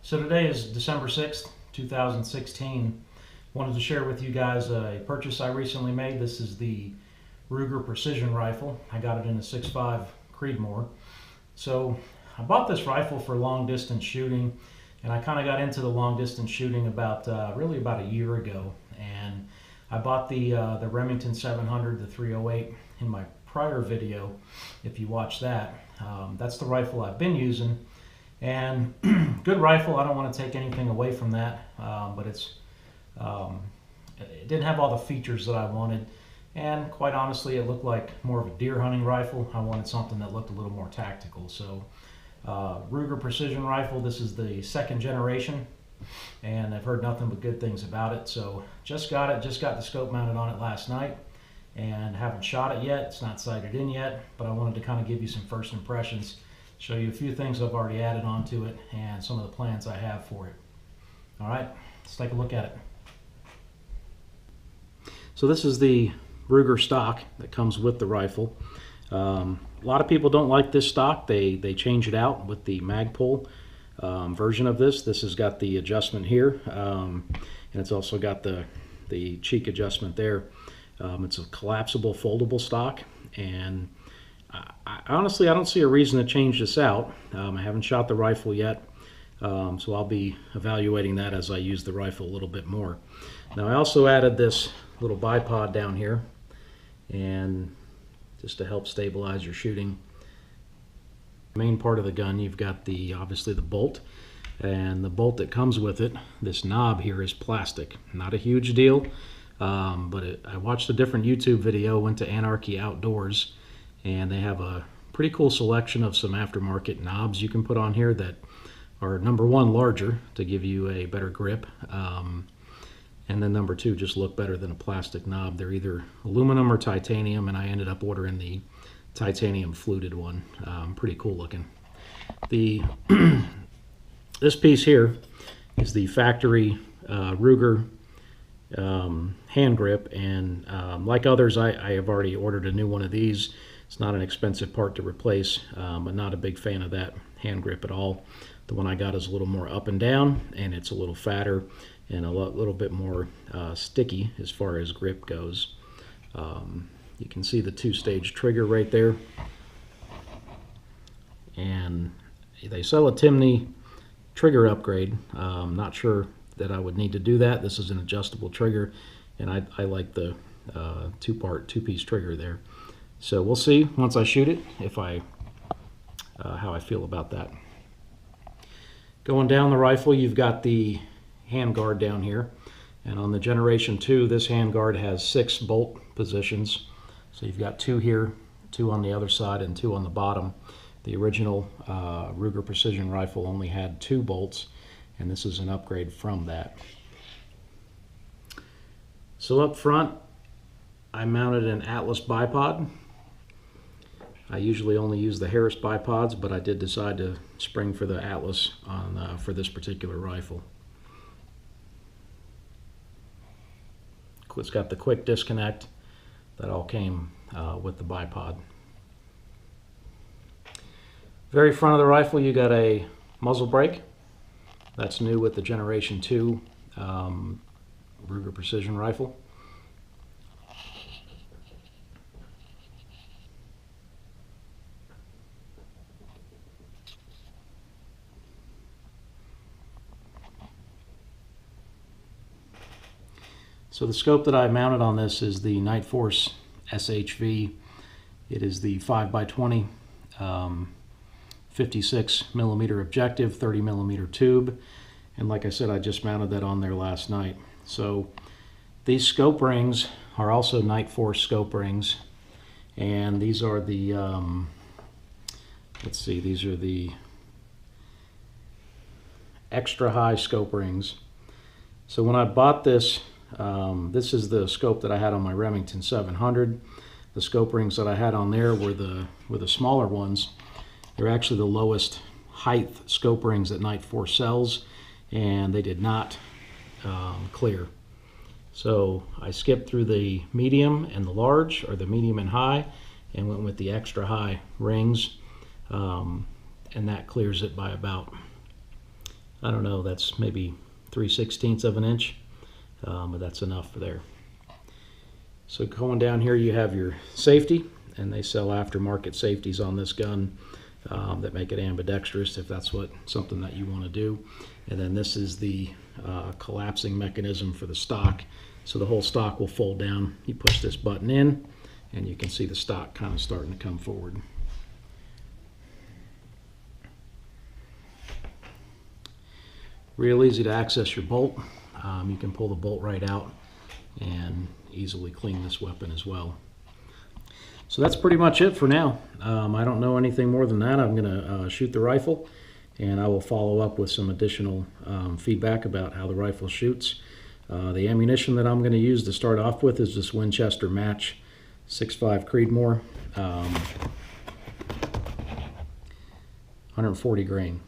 So today is December 6th, 2016. Wanted to share with you guys a purchase I recently made. This is the Ruger Precision Rifle. I got it in a 6.5 Creedmoor. So I bought this rifle for long distance shooting, and I kind of got into the long distance shooting really about a year ago. And I bought the Remington 700, the 308, in my prior video. If you watch that, that's the rifle I've been using. And good rifle. I don't want to take anything away from that, but it didn't have all the features that I wanted, and quite honestly it looked like more of a deer hunting rifle. I wanted something that looked a little more tactical. So Ruger Precision Rifle, this is the second generation, and I've heard nothing but good things about it. So just got the scope mounted on it last night, and haven't shot it yet. It's not sighted in yet, but I wanted to kind of give you some first impressions, show you a few things I've already added onto it, and some of the plans I have for it. All right, let's take a look at it. So this is the Ruger stock that comes with the rifle. A lot of people don't like this stock. They change it out with the Magpul version of this. This has got the adjustment here, and it's also got the cheek adjustment there. It's a collapsible, foldable stock, and honestly, I don't see a reason to change this out. I haven't shot the rifle yet, so I'll be evaluating that as I use the rifle a little bit more. Now, I also added this little bipod down here, and just to help stabilize your shooting. The main part of the gun, you've got obviously the bolt, and the bolt that comes with it, this knob here, is plastic. Not a huge deal, but I watched a different YouTube video, went to Anarchy Outdoors, and they have a pretty cool selection of some aftermarket knobs you can put on here that are, number one, larger to give you a better grip, and then number two, just look better than a plastic knob. They're either aluminum or titanium, and I ended up ordering the titanium fluted one. Pretty cool looking. This piece here is the factory Ruger hand grip, and like others, I have already ordered a new one of these. It's not an expensive part to replace, but not a big fan of that hand grip at all. The one I got is a little more up and down, and it's a little fatter and a little bit more sticky as far as grip goes. You can see the two-stage trigger right there. And they sell a Timney trigger upgrade. Not sure that I would need to do that. This is an adjustable trigger, and I like the two-piece trigger there. So we'll see once I shoot it how I feel about that. Going down the rifle, you've got the handguard down here, and on the Generation 2, this handguard has 6 bolt positions. So you've got 2 here, 2 on the other side, and 2 on the bottom. The original Ruger Precision Rifle only had 2 bolts, and this is an upgrade from that. So up front, I mounted an Atlas bipod. I usually only use the Harris bipods, but I did decide to spring for the Atlas for this particular rifle. It's got the quick disconnect. That all came with the bipod. Very front of the rifle, you got a muzzle brake. That's new with the Generation 2 Ruger Precision Rifle. So the scope that I mounted on this is the Nightforce SHV. It is the 5x20 56mm objective, 30mm tube, and like I said, I just mounted that on there last night. So these scope rings are also Nightforce scope rings, and these are the let's see, these are the extra high scope rings. So when I bought this, this is the scope that I had on my Remington 700. The scope rings that I had on there were the smaller ones. They're actually the lowest height scope rings that Nightforce sells, and they did not clear. So I skipped through the medium and the large, or the medium and high, and went with the extra high rings, and that clears it by about I don't know, that's maybe 3/16 of an inch, but that's enough for there. So going down here, you have your safety, and they sell aftermarket safeties on this gun that make it ambidextrous if that's something that you want to do. And then this is the collapsing mechanism for the stock. So the whole stock will fold down. You push this button in, and you can see the stock kind of starting to come forward. Real easy to access your bolt. You can pull the bolt right out and easily clean this weapon as well. So that's pretty much it for now. I don't know anything more than that. I'm going to shoot the rifle, and I will follow up with some additional feedback about how the rifle shoots. The ammunition that I'm going to use to start off with is this Winchester Match 6.5 Creedmoor, 140 grain.